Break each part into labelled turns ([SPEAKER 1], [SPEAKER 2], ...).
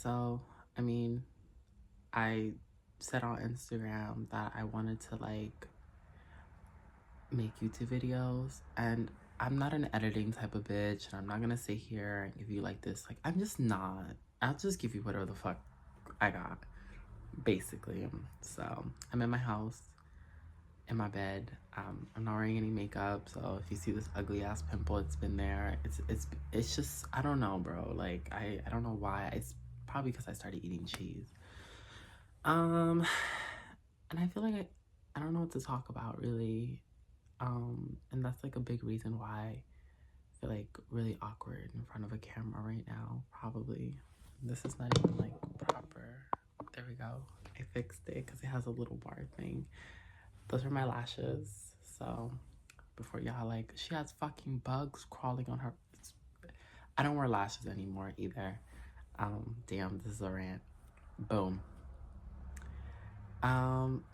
[SPEAKER 1] So, I mean, I said on Instagram that I wanted to like make YouTube videos, and I'm not an editing type of bitch, and I'm not gonna sit here and give you like this. Like, I'm just not. I'll just give you whatever the fuck I got, basically. So, I'm in my house, in my bed. I'm not wearing any makeup, so if you see this ugly ass pimple, it's been there. It's just, I don't know, bro. Like, I don't know why. It's probably because I started eating cheese. Um, and I feel like I don't know what to talk about really. And that's like a big reason why I feel like really awkward in front of a camera right now, probably. This is not even like proper. There we go. I fixed it because it has a little bar thing. Those are my lashes. So before y'all like, she has fucking bugs crawling on her. I don't wear lashes anymore either. Damn, this is a rant. Boom.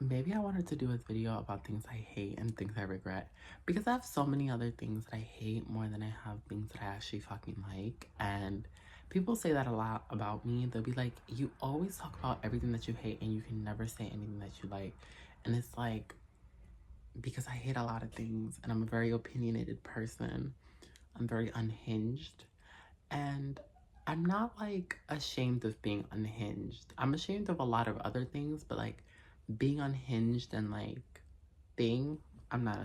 [SPEAKER 1] Maybe I wanted to do a video about things I hate and things I regret, because I have so many other things that I hate more than I have things that I actually fucking like. And people say that a lot about me. They'll be like, you always talk about everything that you hate and you can never say anything that you like. And it's like, because I hate a lot of things and I'm a very opinionated person. I'm very unhinged. And I'm not like ashamed of being unhinged. I'm ashamed of a lot of other things, but like being unhinged and like thing, I'm not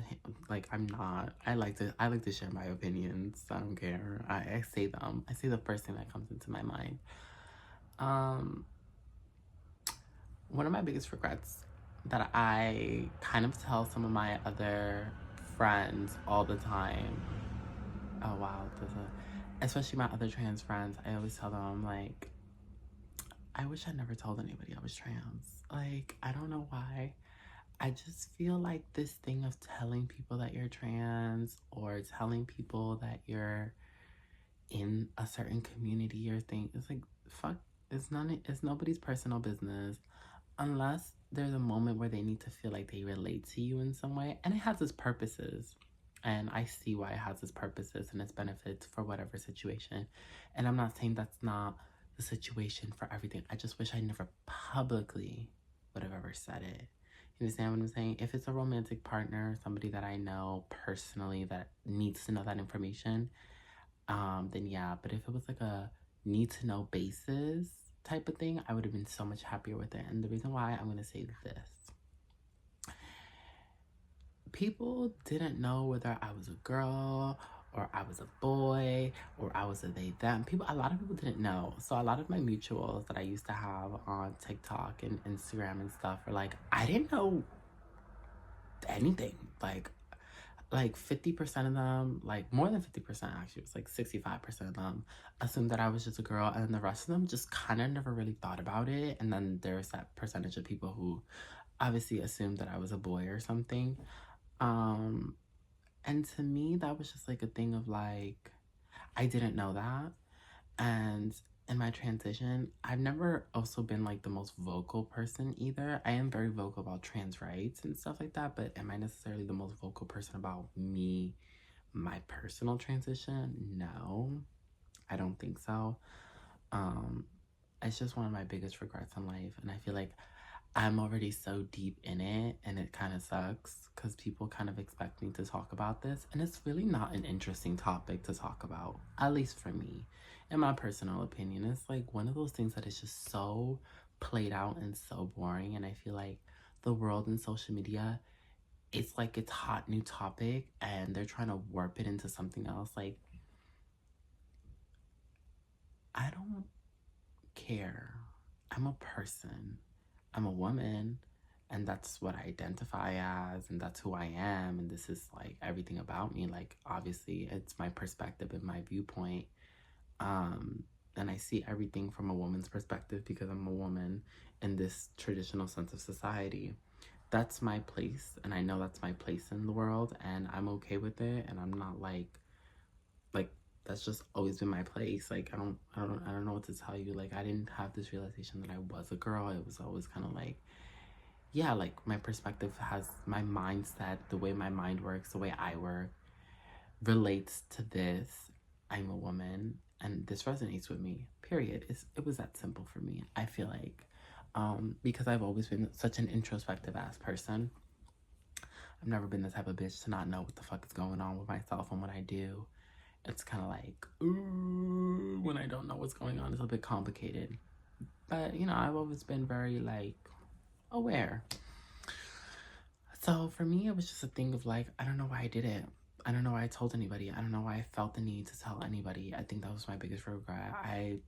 [SPEAKER 1] like, I'm not. I like to share my opinions. I don't care. I say them. I say the first thing that comes into my mind. Um One of my biggest regrets that I kind of tell some of my other friends all the time. Oh wow, especially my other trans friends, I always tell them, I'm like, I wish I never told anybody I was trans. Like, I don't know why. I just feel like this thing of telling people that you're trans or telling people that you're in a certain community or thing, it's like, fuck, it's nobody's personal business unless there's a moment where they need to feel like they relate to you in some way. And it has its purposes. And I see why it has its purposes and its benefits for whatever situation. And I'm not saying that's not the situation for everything. I just wish I never publicly would have ever said it. You understand what I'm saying? If it's a romantic partner, somebody that I know personally that needs to know that information, then yeah. But if it was like a need to know basis type of thing, I would have been so much happier with it. And the reason why I'm gonna say this, people didn't know whether I was a girl or I was a boy or I was a they them. A lot of people didn't know. So a lot of my mutuals that I used to have on TikTok and Instagram and stuff were like, I didn't know anything. Like 50% of them, like more than 50% actually, it was like 65% of them assumed that I was just a girl, and the rest of them just kind of never really thought about it. And then there's that percentage of people who obviously assumed that I was a boy or something. Um, and to me, that was just like a thing of like, I didn't know that. And in my transition, I've never also been like the most vocal person either. I am very vocal about trans rights and stuff like that, but am I necessarily the most vocal person about me, my personal transition? No, I don't think so. Um, it's just one of my biggest regrets in life, and I feel like I'm already so deep in it, and it kind of sucks because people kind of expect me to talk about this, and it's really not an interesting topic to talk about, at least for me. In my personal opinion, it's like one of those things that is just so played out and so boring, and I feel like the world and social media, it's like it's hot new topic, and they're trying to warp it into something else. Like, I don't care. I'm a person. I'm a woman, and that's what I identify as, and that's who I am, and this is like everything about me. Like, obviously it's my perspective and my viewpoint. And I see everything from a woman's perspective because I'm a woman in this traditional sense of society. That's my place, and I know that's my place in the world, and I'm okay with it, and I'm not like that's just always been my place. Like, I don't know what to tell you. Like, I didn't have this realization that I was a girl. It was always kind of like, yeah, like my perspective has my mindset, the way my mind works, the way I work relates to this. I'm a woman, and this resonates with me, period. It was that simple for me, I feel like. Because I've always been such an introspective ass person. I've never been the type of bitch to not know what the fuck is going on with myself, and when I do, it's kind of like, ooh, when I don't know what's going on, it's a bit complicated. But, you know, I've always been very, like, aware. So for me, it was just a thing of like, I don't know why I did it. I don't know why I told anybody. I don't know why I felt the need to tell anybody. I think that was my biggest regret. I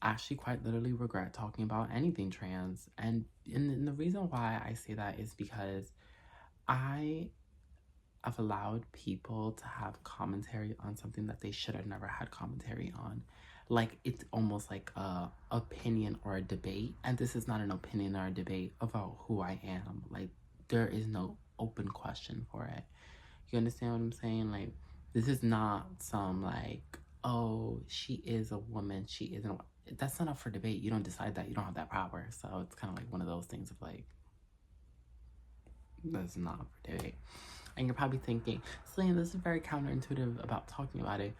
[SPEAKER 1] actually quite literally regret talking about anything trans. And the reason why I say that is because I have allowed people to have commentary on something that they should have never had commentary on. Like, it's almost like a opinion or a debate. And this is not an opinion or a debate about who I am. Like, there is no open question for it. You understand what I'm saying? Like, this is not some like, oh, she is a woman, she isn't. That's not up for debate. You don't decide that. You don't have that power. So it's kind of like one of those things of like, that's not up for debate. And you're probably thinking, Celine, this is very counterintuitive about talking about it.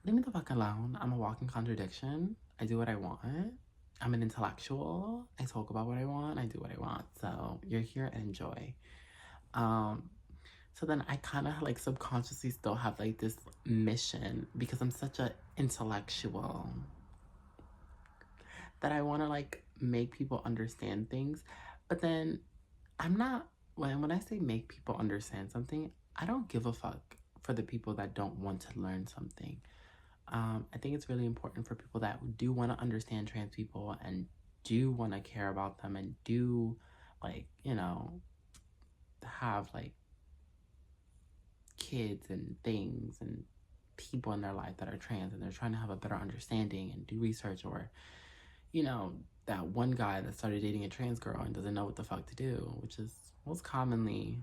[SPEAKER 1] Leave me the fuck alone. I'm a walking contradiction. I do what I want. I'm an intellectual. I talk about what I want. I do what I want. So you're here, enjoy. So then I kind of like subconsciously still have like this mission because I'm such an intellectual that I want to like make people understand things. But then I'm not, when I say make people understand something, I don't give a fuck for the people that don't want to learn something. I think it's really important for people that do want to understand trans people and do want to care about them and do, like, you know, have like kids and things and people in their life that are trans and they're trying to have a better understanding and do research, or, you know, that one guy that started dating a trans girl and doesn't know what the fuck to do, which is most commonly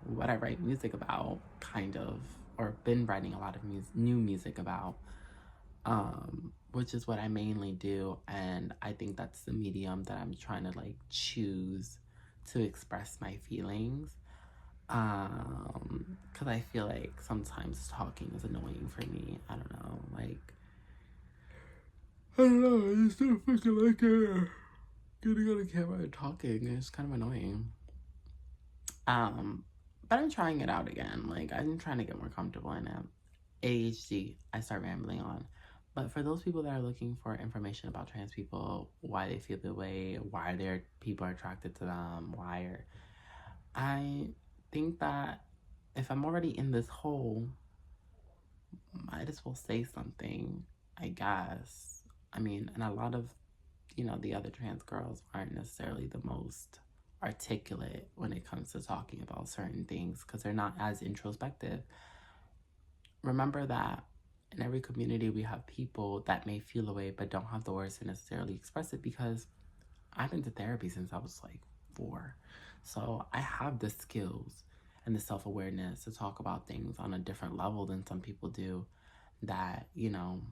[SPEAKER 1] what I write music about, kind of, or been writing a lot of new music about, which is what I mainly do. And I think that's the medium that I'm trying to like choose to express my feelings. Because I feel like sometimes talking is annoying for me. I don't know, like, I don't know, I just don't fucking like it. Getting on the camera and talking is kind of annoying. But I'm trying it out again. Like, I'm trying to get more comfortable in it. ADHD, I start rambling on. But for those people that are looking for information about trans people, why they feel the way, why their people are attracted to them, I think that if I'm already in this hole, might as well say something, I guess. I mean, and a lot of, you know, the other trans girls aren't necessarily the most articulate when it comes to talking about certain things because they're not as introspective. Remember that in every community we have people that may feel a way but don't have the words to necessarily express it, because I've been to therapy since I was like 4. So I have the skills and the self-awareness to talk about things on a different level than some people do, that, you know,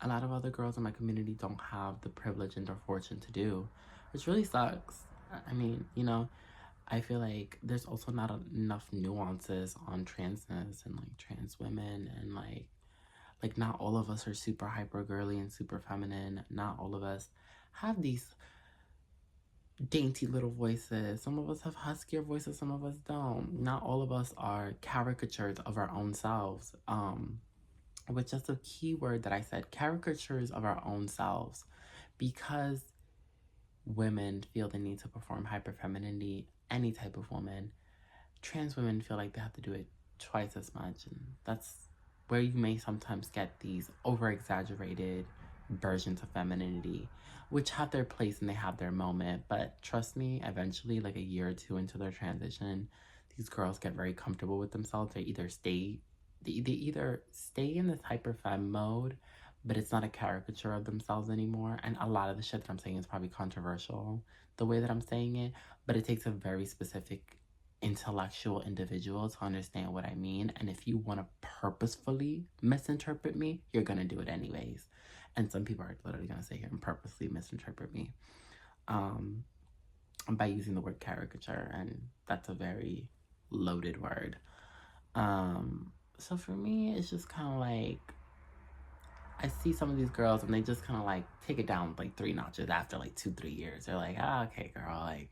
[SPEAKER 1] a lot of other girls in my community don't have the privilege and their fortune to do, which really sucks. I mean, you know, I feel like there's also not enough nuances on transness and like trans women, and like not all of us are super hyper girly and super feminine. Not all of us have these dainty little voices. Some of us have huskier voices, some of us don't. Not all of us are caricatures of our own selves. Which is a key word that I said, caricatures of our own selves, because women feel the need to perform hyperfemininity, any type of woman. Trans women feel like they have to do it twice as much, and that's where you may sometimes get these over-exaggerated versions of femininity, which have their place and they have their moment. But trust me, eventually, like a year or 2 into their transition, these girls get very comfortable with themselves. They either stay in this hyper femme mode, but it's not a caricature of themselves anymore. And a lot of the shit that I'm saying is probably controversial, the way that I'm saying it, but it takes a very specific intellectual individual to understand what I mean. And if you want to purposefully misinterpret me, you're gonna do it anyways. And some people are literally gonna sit here and purposely misinterpret me by using the word caricature, and that's a very loaded word. So for me, it's just kind of like, I see some of these girls and they just kind of like take it down like 3 notches after like 2, 3 years. They're like, ah, okay, girl, like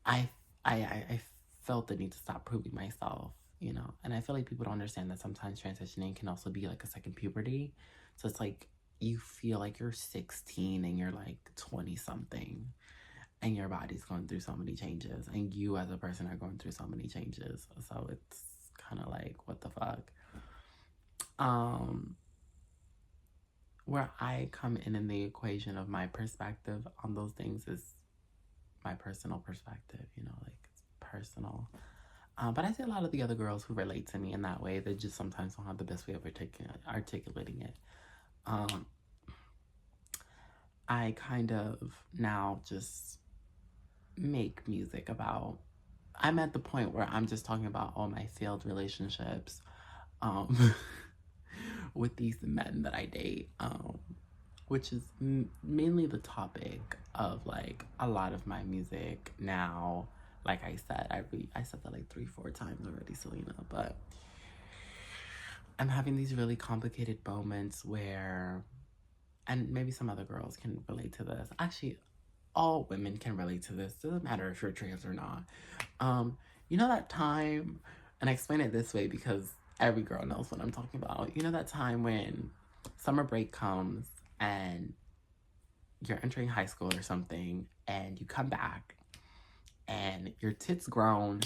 [SPEAKER 1] I, I felt the need to stop proving myself, you know. And I feel like people don't understand that sometimes transitioning can also be like a second puberty. So it's like you feel like you're 16 and you're like 20 something, and your body's going through so many changes, and you as a person are going through so many changes. So it's kind of like, what the fuck. Where I come in the equation of my perspective on those things is my personal perspective, you know, like it's personal. But I see a lot of the other girls who relate to me in that way. They just sometimes don't have the best way of articulating it. I kind of now just make music about. I'm at the point where I'm just talking about all my failed relationships with these men that I date, which is mainly the topic of like a lot of my music now. Like I said, I said that like 3, 4 times already, Selena, but I'm having these really complicated moments where, and maybe some other girls can relate to this. Actually, all women can relate to this. Doesn't matter if you're trans or not. You know that time, and I explain it this way because every girl knows what I'm talking about. You know that time when summer break comes and you're entering high school or something, and you come back and your tits grown,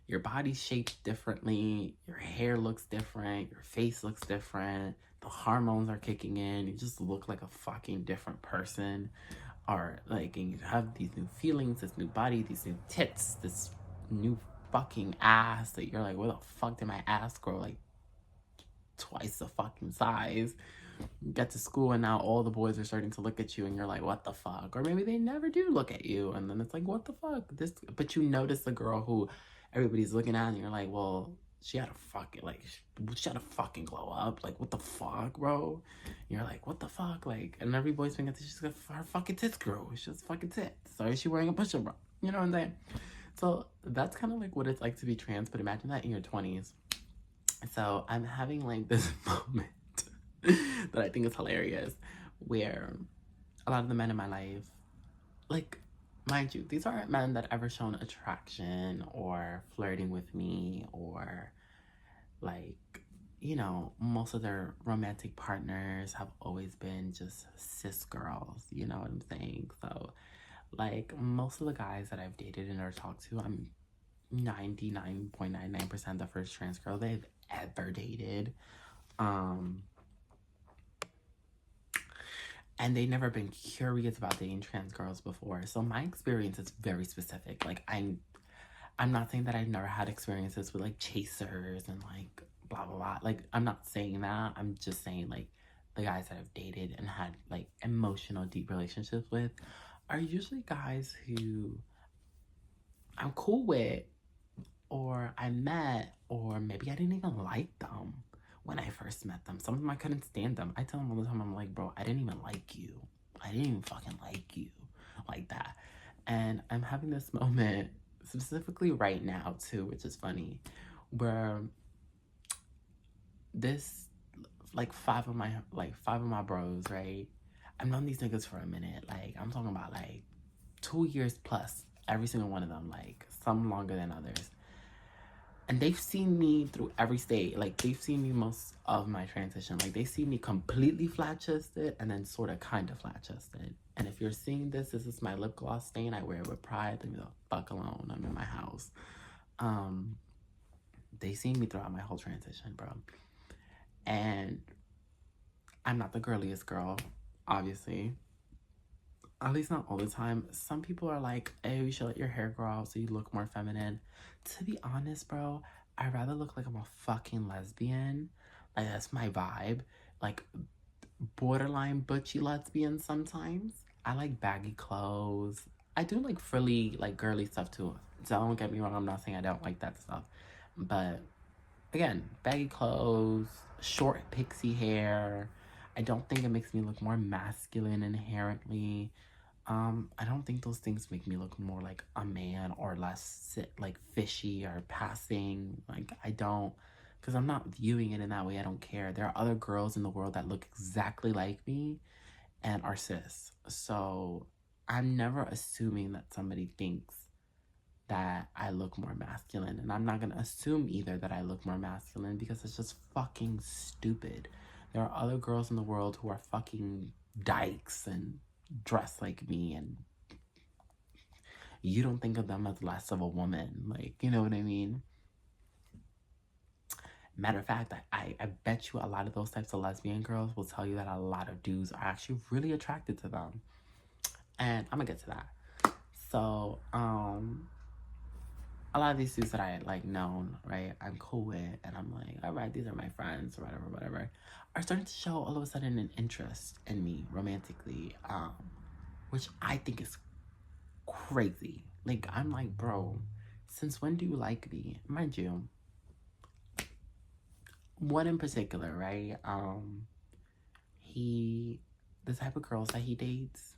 [SPEAKER 1] your body's shaped differently, your hair looks different, your face looks different, the hormones are kicking in, you just look like a fucking different person. Or like, and you have these new feelings, this new body, these new tits, this new fucking ass that you're like, where the fuck did my ass grow like twice the fucking size? You get to school and now all the boys are starting to look at you and you're like, what the fuck? Or maybe they never do look at you and then it's like, what the fuck? This, but you notice the girl who everybody's looking at and you're like, well, she had a fucking, like, she had a fucking glow up. Like, what the fuck, bro? And you're like, what the fuck? Like, and every boy's being at she's got her fucking tits grow. It's just fucking tits. So is she wearing a push-up bra? You know what I'm saying? So that's kind of like what it's like to be trans, but imagine that in your 20s. So I'm having like this moment that I think is hilarious, where a lot of the men in my life, like, mind you, these aren't men that ever shown attraction or flirting with me or like, you know, most of their romantic partners have always been just cis girls, you know what I'm saying? So like most of the guys that I've dated and or talked to, I'm 99.99% the first trans girl they've ever dated. And they never been curious about dating trans girls before. So my experience is very specific. Like I'm not saying that I've never had experiences with like chasers and like blah blah blah. Like I'm not saying that. I'm just saying like the guys that I've dated and had like emotional deep relationships with are usually guys who I'm cool with, or I met, or maybe I didn't even like them when I first met them. Some of them I couldn't stand them. I tell them all the time, I'm like, bro, I didn't even like you. I didn't even fucking like you like that. And I'm having this moment specifically right now too, which is funny, where this like five of my bros, right? I've known these niggas for a minute. Like I'm talking about like 2 years plus, every single one of them, like some longer than others. And they've seen me through every stage. Like they've seen me most of my transition. Like they see me completely flat chested and then sort of kind of flat chested. And if you're seeing this is my lip gloss stain. I wear it with pride. Leave me the fuck alone. I'm in my house. They seen me throughout my whole transition, bro. And I'm not the girliest girl, obviously. At least not all the time. Some people are like, hey, you should let your hair grow out so you look more feminine. To be honest, bro, I'd rather look like I'm a fucking lesbian. Like, that's my vibe. Like, borderline butchy lesbian sometimes. I like baggy clothes. I do like frilly, like girly stuff too. Don't get me wrong, I'm not saying I don't like that stuff. But again, baggy clothes, short pixie hair. I don't think it makes me look more masculine inherently. I don't think those things make me look more like a man or less like fishy or passing. Like I don't because I'm not viewing it in that way. I don't care. There are other girls in the world that look exactly like me and are cis. So I'm never assuming that somebody thinks that I look more masculine. And I'm not going to assume either that I look more masculine because it's just fucking stupid. There are other girls in the world who are fucking dykes and dress like me, and you don't think of them as less of a woman. Like, you know what I mean? Matter of fact, I bet you a lot of those types of lesbian girls will tell you that a lot of dudes are actually really attracted to them. And I'm gonna get to that. So, a lot of these dudes that I like known, right, I'm cool with, and I'm like, all right, these are my friends or whatever, are starting to show all of a sudden an interest in me romantically, which I think is crazy. Like, I'm like, bro, since when do you like me? Mind you, one in particular, right? The type of girls that he dates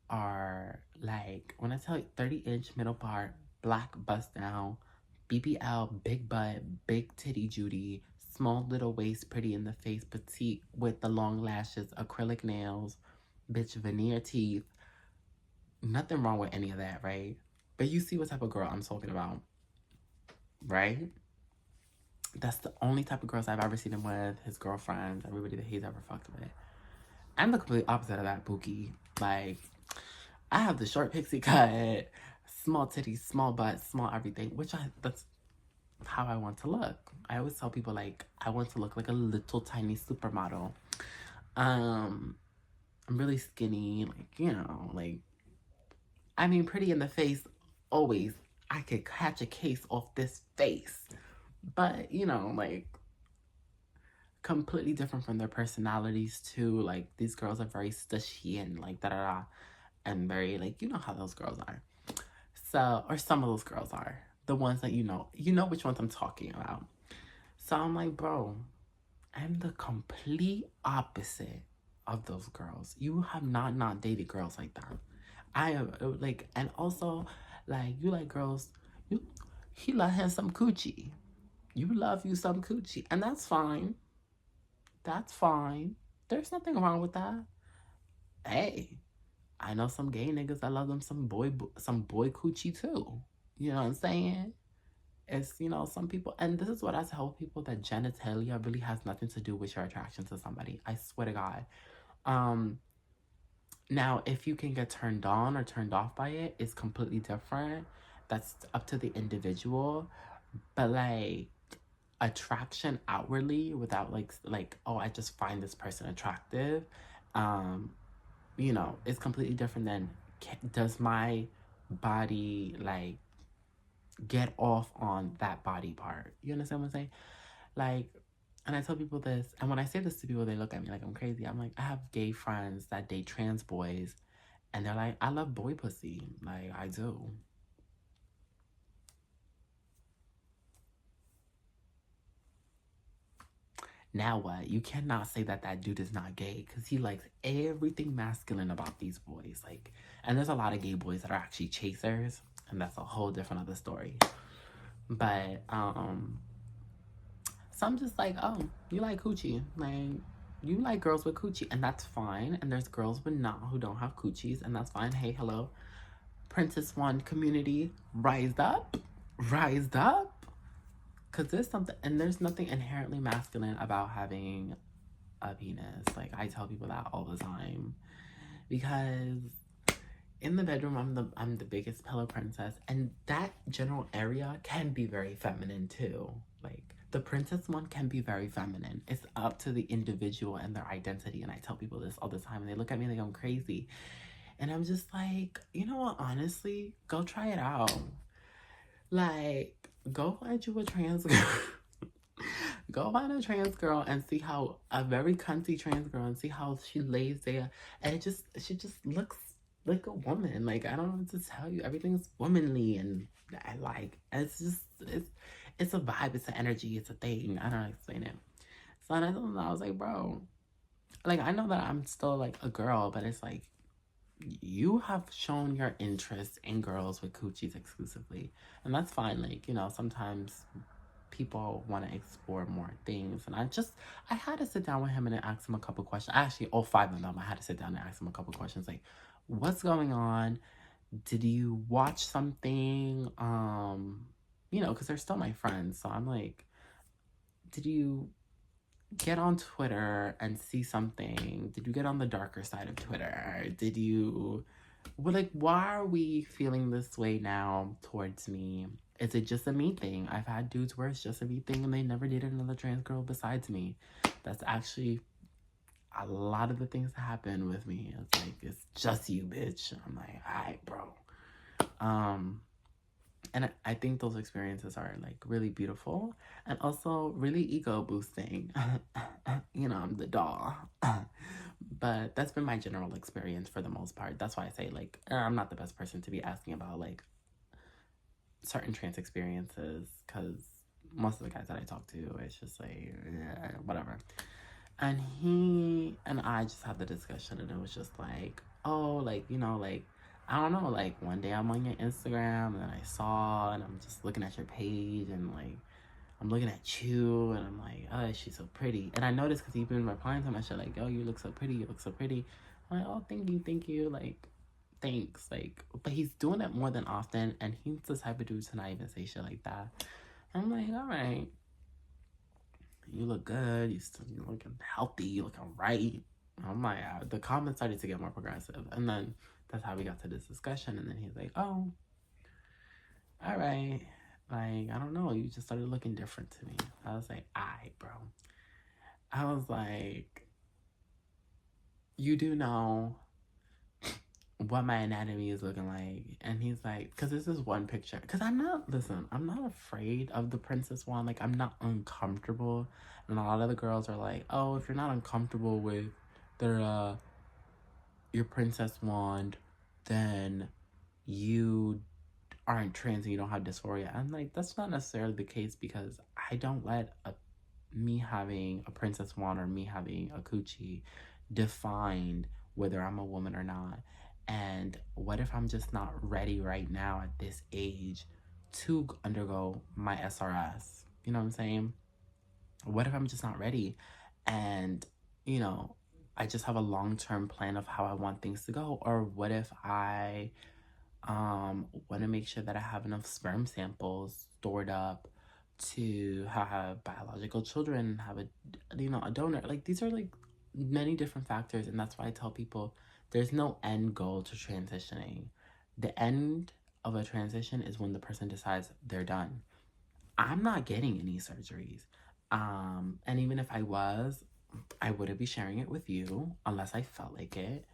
[SPEAKER 1] are like, when I tell you 30-inch middle part, black bust down, BBL, big butt, big titty Judy, small little waist, pretty in the face, petite with the long lashes, acrylic nails, bitch, veneer teeth. Nothing wrong with any of that, right? But you see what type of girl I'm talking about, right? That's the only type of girls I've ever seen him with, his girlfriends, everybody that he's ever fucked with. I'm the complete opposite of that, Pookie. Like, I have the short pixie cut, small titties, small butt, small everything, that's how I want to look. I always tell people, like, I want to look like a little tiny supermodel. I'm really skinny, like, you know, like, I mean, pretty in the face, always. I could catch a case off this face. But, you know, like, completely different from their personalities, too. Like, these girls are very stushy and, like, da-da-da. And very, like, you know how those girls are. So, or some of those girls are. The ones that you know which ones I'm talking about. So I'm like, bro, I'm the complete opposite of those girls. You have not dated girls like that. I am like, and also, like, you like girls, he love him some coochie. You love you some coochie. And that's fine. That's fine. There's nothing wrong with that. Hey, I know some gay niggas that love them some boy coochie too. You know what I'm saying? It's, you know, some people, and this is what I tell people, that genitalia really has nothing to do with your attraction to somebody. I swear to God. Now, if you can get turned on or turned off by it, it's completely different. That's up to the individual. But like, attraction outwardly without like, oh, I just find this person attractive, you know, it's completely different than, does my body like get off on that body part? You understand what I'm saying? Like, and I tell people this, and when I say this to people, they look at me like I'm crazy. I'm like, I have gay friends that date trans boys, and they're like, I love boy pussy. Like, I do. Now what? You cannot say that that dude is not gay, because he likes everything masculine about these boys. Like, and there's a lot of gay boys that are actually chasers, and that's a whole different other story. But so I'm just like, oh, you like coochie, like, you like girls with coochie, and that's fine. And there's girls who don't have coochies, and that's fine. Hey, hello, Princess One community, rise up, rise up. Because there's nothing inherently masculine about having a penis. Like, I tell people that all the time. Because in the bedroom, I'm the biggest pillow princess. And that general area can be very feminine too. Like, the princess one can be very feminine. It's up to the individual and their identity. And I tell people this all the time. And they look at me like I'm crazy. And I'm just like, you know what? Honestly, go try it out. Like, go find you a trans girl. Go find a trans girl and see how, a very cunty trans girl, and see how she lays there. And she just looks like a woman. Like, I don't know what to tell you. Everything's womanly, and I like, it's just, it's a vibe, it's an energy, it's a thing. I don't know how to explain it. So I told him, I was like, bro, like, I know that I'm still like a girl, but it's like, you have shown your interest in girls with coochies exclusively, and that's fine. Like, you know, sometimes people want to explore more things. And I had to sit down with him and ask him a couple questions. Actually, all five of them, I had to sit down and ask him a couple questions like, what's going on? Did you watch something? Because they're still my friends. So I'm like, did you get on Twitter and see something? Did you get on the darker side of Twitter? Why are we feeling this way now towards me? Is it just a me thing? I've had dudes where it's just a me thing and they never dated another trans girl besides me. That's actually a lot of the things that happen with me. It's like, it's just you, bitch. I'm like, all right, bro. And I think those experiences are like really beautiful and also really ego boosting. I'm the doll. But that's been my general experience for the most part. That's why I say like I'm not the best person to be asking about like certain trans experiences, because most of the guys that I talk to, it's just like whatever. And he and I just had the discussion, and it was just like, oh, like, I don't know, like, one day I'm on your Instagram, and I saw, and I'm just looking at your page, and, like, I'm looking at you, and I'm like, oh, she's so pretty. And I noticed, because he's been replying to my shit, like, oh, you look so pretty, you look so pretty. I'm like, oh, thank you, like, thanks, like, but he's doing it more than often, and he's the type of dude to not even say shit like that. I'm like, all right. You look good, you're looking healthy, you looking right. I'm like, the comments started to get more progressive. And then that's how we got to this discussion. And then he's like, oh, all right. Like, I don't know. You just started looking different to me. I was like, all right, bro. I was like, you do know what my anatomy is looking like. And he's like, because this is one picture. Because I'm not afraid of the princess wand. Like, I'm not uncomfortable. And a lot of the girls are like, oh, if you're not uncomfortable with their your princess wand, then you aren't trans and you don't have dysphoria. I'm like, that's not necessarily the case, because I don't let me having a princess wand or me having a coochie define whether I'm a woman or not. And what if I'm just not ready right now at this age to undergo my SRS? You know what I'm saying? What if I'm just not ready? And, I just have a long-term plan of how I want things to go. Or what if I want to make sure that I have enough sperm samples stored up to have biological children, have a donor. Like, these are like many different factors, and that's why I tell people there's no end goal to transitioning. The end of a transition is when the person decides they're done. I'm not getting any surgeries. And even if I was, I wouldn't be sharing it with you unless I felt like it.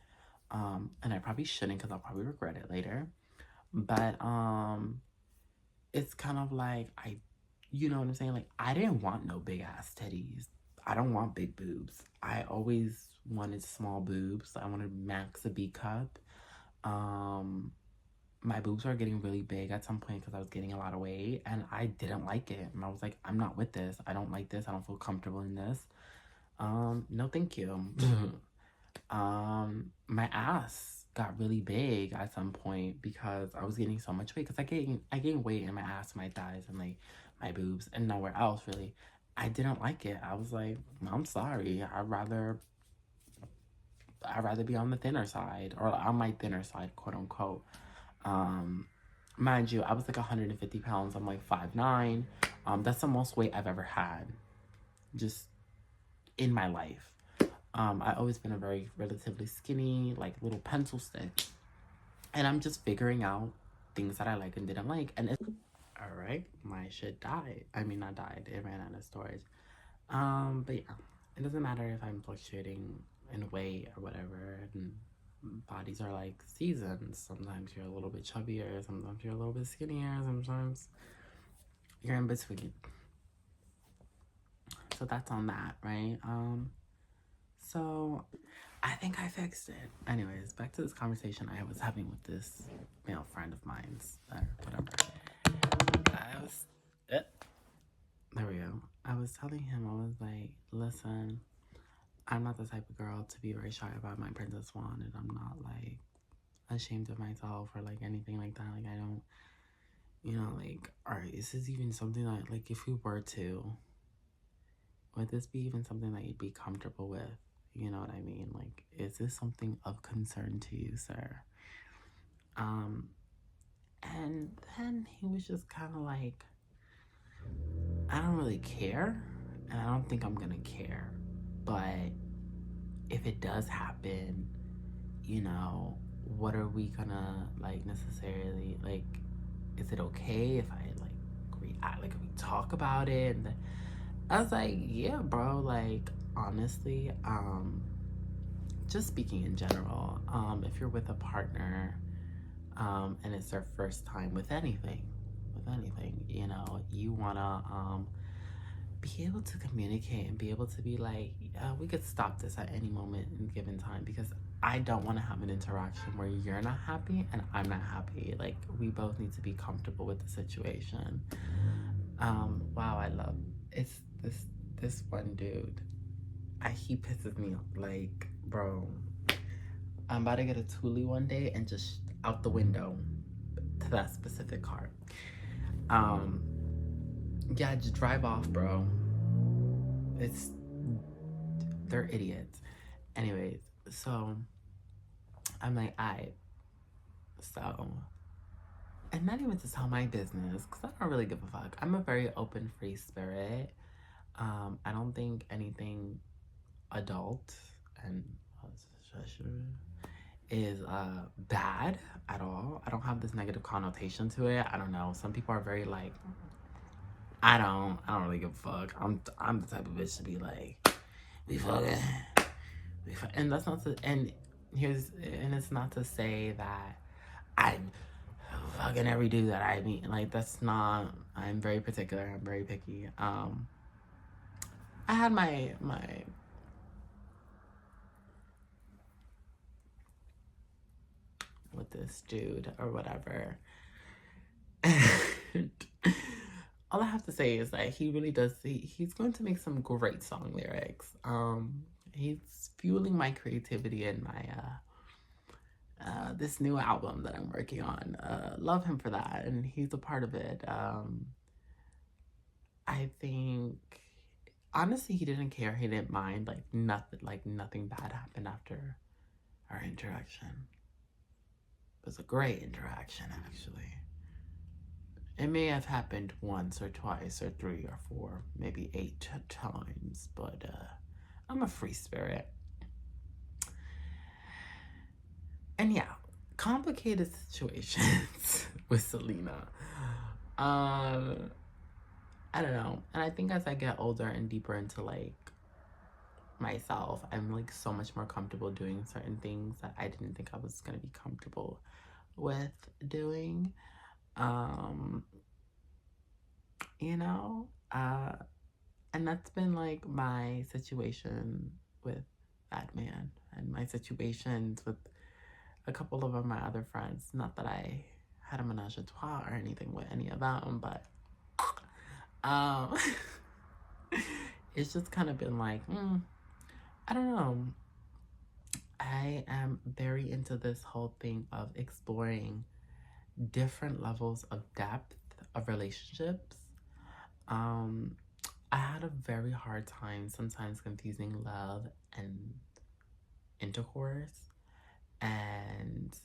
[SPEAKER 1] And I probably shouldn't, because I'll probably regret it later. But it's kind of like you know what I'm saying? Like, I didn't want no big ass titties. I don't want big boobs. I always wanted small boobs. I wanted max a B cup. My boobs were getting really big at some point because I was getting a lot of weight, and I didn't like it. And I was like, I'm not with this. I don't like this. I don't feel comfortable in this. No, thank you. My ass got really big at some point because I was getting so much weight. Because I gained weight in my ass, my thighs, and like my boobs, and nowhere else really. I didn't like it. I was like, I'm sorry. I'd rather be on the thinner side, or on my thinner side, quote unquote. Mind you, I was like 150 pounds. I'm like 5'9". That's the most weight I've ever had, just in my life. I've always been a very relatively skinny, like, little pencil stick. And I'm just figuring out things that I like and didn't like. And it's all right, my shit died. I mean, not died. It ran out of storage. But yeah, it doesn't matter if I'm fluctuating in weight or whatever. And bodies are like seasons. Sometimes you're a little bit chubbier. Sometimes you're a little bit skinnier. Sometimes you're in between. So that's on that, right? So I think I fixed it. Anyways, back to this conversation I was having with this male friend of mine's, or whatever. There we go. I was telling him, I was like, listen, I'm not the type of girl to be very shy about my princess wand, and I'm not like ashamed of myself or like anything like that. Like, I don't, You know, like, all right, is this even something that, like, if we were to, would this be even something that you'd be comfortable with? You know what I mean? Like, is this something of concern to you, sir? Um, and then he was just kind of like, I don't really care, and I don't think I'm gonna care. But if it does happen, you know, what are we gonna like necessarily like? Is it okay if I like react? Like, if we talk about it? And I was like, yeah, bro. Like, honestly, just speaking in general, if you're with a partner, and it's their first time with anything, you know, you wanna be able to communicate and be able to be like, we could stop this at any moment in given time, because I don't want to have an interaction where you're not happy and I'm not happy. Like, we both need to be comfortable with the situation. Wow, I love it's this one dude. He pisses me off. Like, bro, I'm about to get a Thule one day and just out the window to that specific car. Um, yeah, just drive off, bro. It's they're idiots. Anyways, so I'm like, so, and not even to tell my business, because I don't really give a fuck. I'm a very open, free spirit. I don't think anything adult and is bad at all. I don't have this negative connotation to it. I don't know. Some people are very like, I don't really give a fuck. I'm the type of bitch to be like, we fucking, and that's not to, and it's not to say that I'm fucking every dude that I meet. Like, that's not, I'm very particular. I'm very picky. I had my with this dude or whatever. And all I have to say is that he really does, he's going to make some great song lyrics. He's fueling my creativity and my this new album that I'm working on. Love him for that, and he's a part of it. I think honestly he didn't care. He didn't mind. Like nothing bad happened after our interaction. It was a great interaction, actually. It may have happened once or twice or 3 or 4, maybe 8 times, but I'm a free spirit. And yeah, complicated situations with Selena. I don't know. And I think as I get older and deeper into like myself, I'm like so much more comfortable doing certain things that I didn't think I was gonna be comfortable with doing. Um, you know, and that's been like my situation with that man, and my situations with a couple of my other friends. Not that I had a menage a trois or anything with any of them, but um, it's just kind of been like, I don't know. I am very into this whole thing of exploring different levels of depth of relationships. Um, I had a very hard time sometimes confusing love and intercourse. And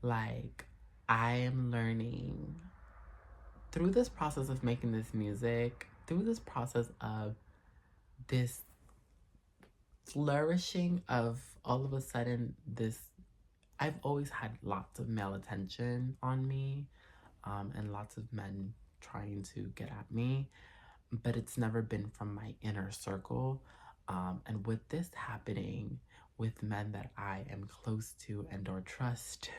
[SPEAKER 1] like, I am learning through this process of making this music, through this process of this flourishing of all of a sudden this, I've always had lots of male attention on me, and lots of men trying to get at me, but it's never been from my inner circle. And with this happening with men that I am close to and or trust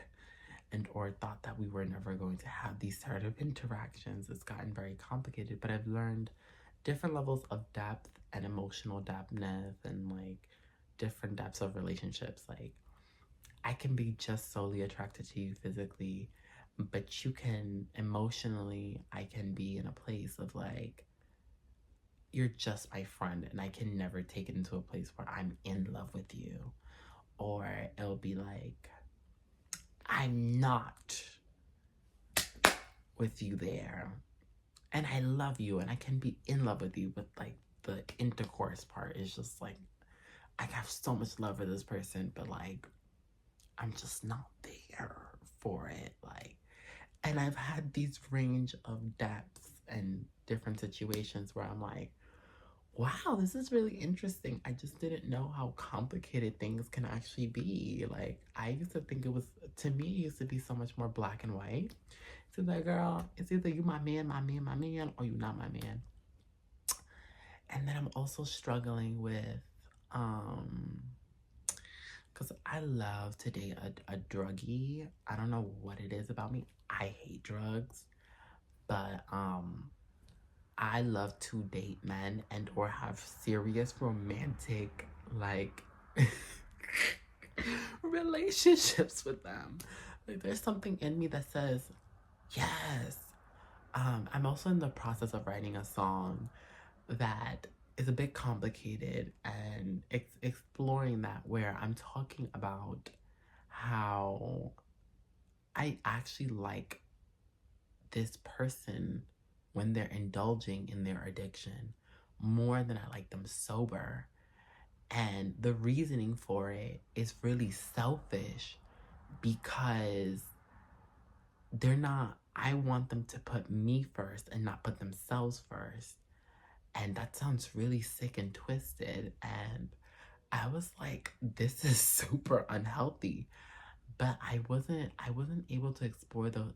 [SPEAKER 1] and or thought that we were never going to have these sort of interactions, it's gotten very complicated. But I've learned different levels of depth and emotional depthness and like different depths of relationships. Like, I can be just solely attracted to you physically, but you can emotionally, I can be in a place of like, you're just my friend, and I can never take it into a place where I'm in love with you. Or it'll be like, I'm not with you there. And I love you and I can be in love with you, but like the intercourse part is just like I have so much love for this person, but like I'm just not there for it. Like, and I've had these range of depths and different situations where I'm like, wow, this is really interesting. I just didn't know how complicated things can actually be. Like, I used to think it was, to me, it used to be so much more black and white. So that girl, it's either you my man, my man, my man, or you not my man. And then I'm also struggling with, because I love to date a druggie. I don't know what it is about me. I hate drugs, but I love to date men and or have serious romantic like relationships with them. Like there's something in me that says yes. I'm also in the process of writing a song that is a bit complicated and exploring that, where I'm talking about how I actually like this person when they're indulging in their addiction more than I like them sober. And the reasoning for it is really selfish because I want them to put me first and not put themselves first. And that sounds really sick and twisted. And I was like, this is super unhealthy. But I wasn't able to explore the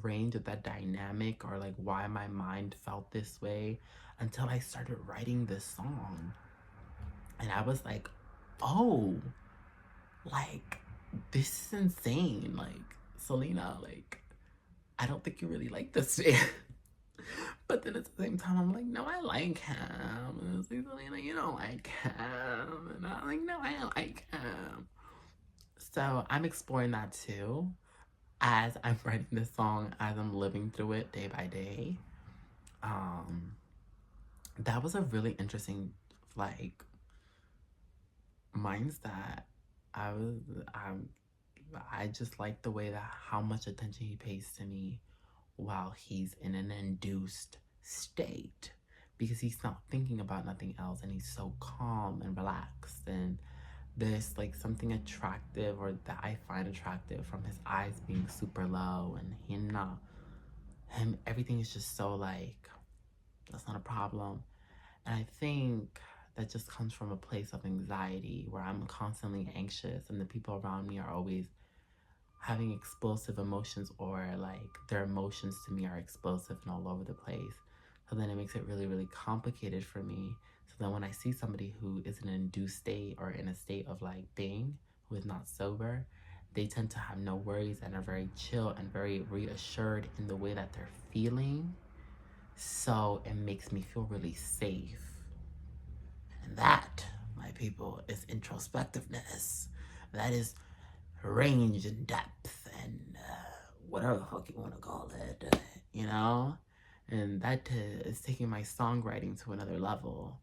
[SPEAKER 1] range of that dynamic or like why my mind felt this way until I started writing this song. And I was like, oh, like this is insane. Like, Selena, like, I don't think you really like this man. But then at the same time, I'm like, no, I like him. And it's like, Selena, you don't like him. And I'm like, no, I like him. So I'm exploring that too as I'm writing this song, as I'm living through it day by day. Um, that was a really interesting, like, mindset. I was, um, I just like the way that how much attention he pays to me while he's in an induced state, because he's not thinking about nothing else and he's so calm and relaxed. And there's like something attractive, or that I find attractive, from his eyes being super low and him everything is just so like, that's not a problem. And I think that just comes from a place of anxiety where I'm constantly anxious and the people around me are always having explosive emotions, or like their emotions to me are explosive and all over the place. So then it makes it really, really complicated for me. So then when I see somebody who is in an induced state or in a state of like being, who is not sober, they tend to have no worries and are very chill and very reassured in the way that they're feeling. So it makes me feel really safe. And that, my people, is introspectiveness. That is range and depth and whatever the fuck you want to call it, you know? And that is taking my songwriting to another level.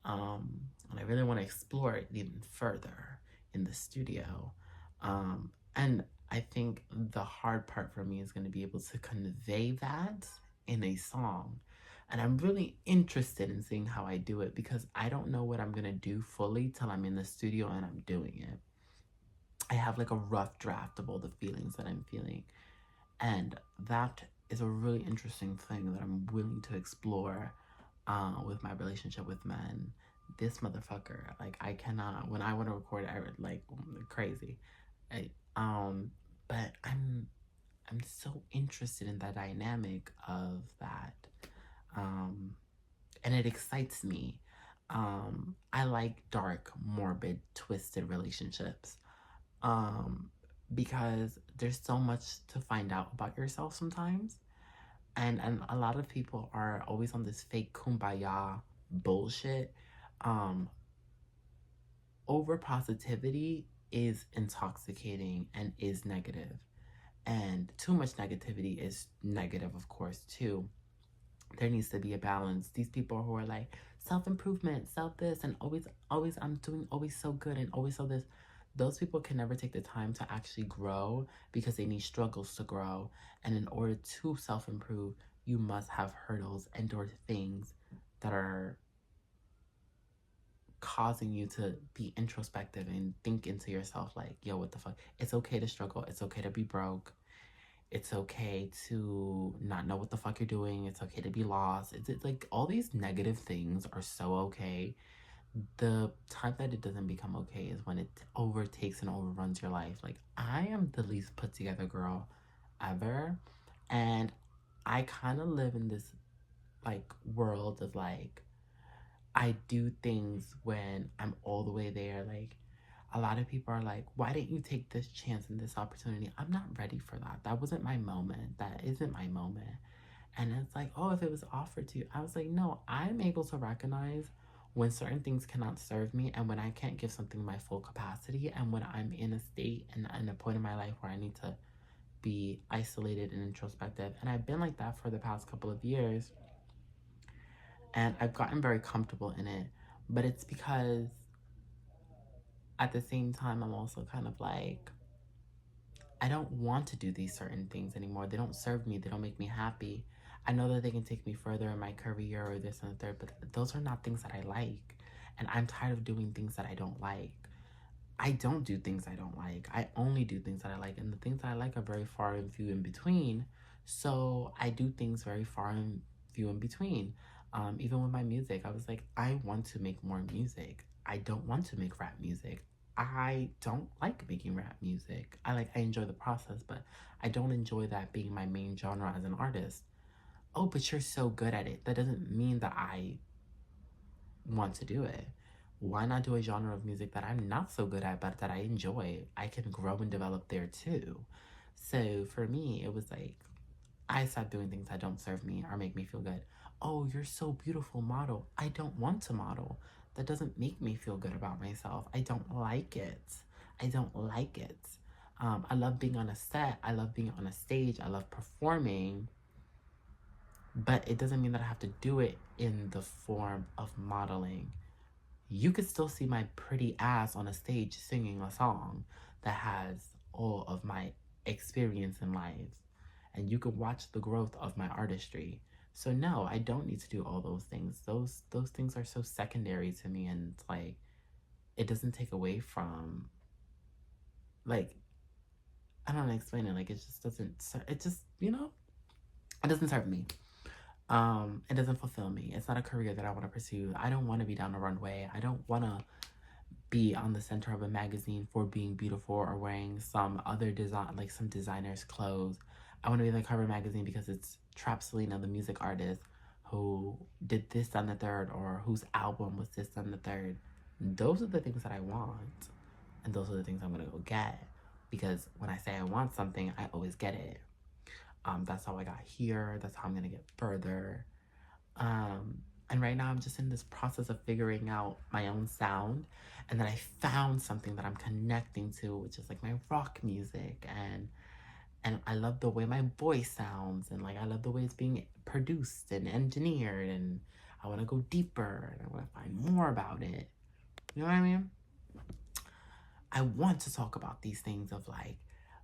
[SPEAKER 1] And I really want to explore it even further in the studio. And I think the hard part for me is going to be able to convey that in a song. And I'm really interested in seeing how I do it, because I don't know what I'm going to do fully till I'm in the studio and I'm doing it. I have like a rough draft of all the feelings that I'm feeling. And that is a really interesting thing that I'm willing to explore with my relationship with men. This motherfucker, like I cannot, when I want to record, I would like crazy. I, but I'm so interested in that dynamic of that. And it excites me. I like dark, morbid, twisted relationships. Um, because there's so much to find out about yourself sometimes. And a lot of people are always on this fake kumbaya bullshit. Um, Over positivity is intoxicating and is negative. And too much negativity is negative, of course, too. There needs to be a balance. These people who are like self-improvement, self this, and always I'm doing always so good and always so this, those people can never take the time to actually grow because they need struggles to grow. And in order to self-improve, you must have hurdles, endure things that are causing you to be introspective and think into yourself like, yo, what the fuck? It's okay to struggle. It's okay to be broke. It's okay to not know what the fuck you're doing. It's okay to be lost. It's like all these negative things are so okay. The time that it doesn't become okay is when it overtakes and overruns your life. Like, I am the least put together girl ever. And I kind of live in this like world of like, I do things when I'm all the way there. Like, a lot of people are like, why didn't you take this chance and this opportunity? I'm not ready for that. That wasn't my moment. That isn't my moment. And it's like, oh, if it was offered to you, I was like, no, I'm able to recognize when certain things cannot serve me and when I can't give something my full capacity and when I'm in a state and a point in my life where I need to be isolated and introspective. And I've been like that for the past couple of years. And I've gotten very comfortable in it. But it's because at the same time, I'm also kind of like, I don't want to do these certain things anymore. They don't serve me. They don't make me happy. I know that they can take me further in my career or this and the third, but those are not things that I like. And I'm tired of doing things that I don't like. I don't do things I don't like. I only do things that I like. And the things that I like are very far and few in between. So I do things very far and few in between. Even with my music, I was like, I want to make more music. I don't want to make rap music. I don't like making rap music. I enjoy the process, but I don't enjoy that being my main genre as an artist. Oh, but you're so good at it. That doesn't mean that I want to do it. Why not do a genre of music that I'm not so good at, but that I enjoy? I can grow and develop there too. So for me, it was like, I stopped doing things that don't serve me or make me feel good. Oh, you're so beautiful, model. I don't want to model. That doesn't make me feel good about myself. I don't like it. I don't like it. I love being on a set. I love being on a stage. I love performing. But it doesn't mean that I have to do it in the form of modeling. You could still see my pretty ass on a stage singing a song that has all of my experience in life. And you could watch the growth of my artistry. So no, I don't need to do all those things. Those things are so secondary to me, and it's like it doesn't take away from, like, I don't know how to explain it. Like, it just doesn't it just, it doesn't serve me. It doesn't fulfill me. It's not a career that I want to pursue. I don't want to be down the runway. I don't want to be on the center of a magazine for being beautiful or wearing some other design, like some designer's clothes. I want to be in the cover magazine because it's Trap Selena, the music artist, who did this on the third, or whose album was this on the third. Those are the things that I want, and those are the things I'm gonna go get, because when I say I want something, I always get it. That's how I got here. That's how I'm gonna get further. And right now I'm just in this process of figuring out my own sound. And then I found something that I'm connecting to, which is like my rock music. And I love the way my voice sounds. And like, I love the way it's being produced and engineered. And I want to go deeper. And I want to find more about it. You know what I mean? I want to talk about these things of like,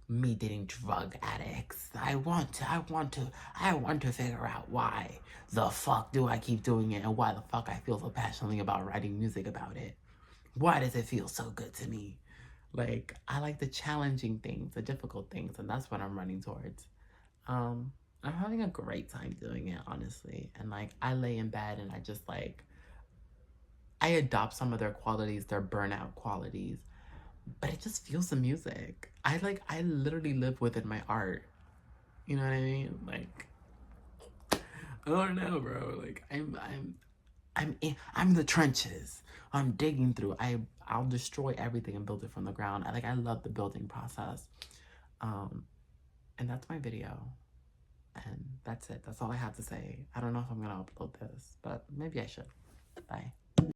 [SPEAKER 1] me dating drug addicts. I want to figure out why the fuck do I keep doing it, and why the fuck I feel so passionately about writing music about it. Why does it feel so good to me? Like, I like the challenging things, the difficult things, and that's what I'm running towards. I'm having a great time doing it, honestly. And like, I lay in bed and I just like, I adopt some of their qualities, their burnout qualities, but it just feels the music. I literally live within my art. You know what I mean? Like, I don't know, bro. Like, I'm in the trenches. I'm digging through. I'll destroy everything and build it from the ground. I love the building process. And that's my video. And that's it. That's all I have to say. I don't know if I'm gonna upload this, but maybe I should. Bye.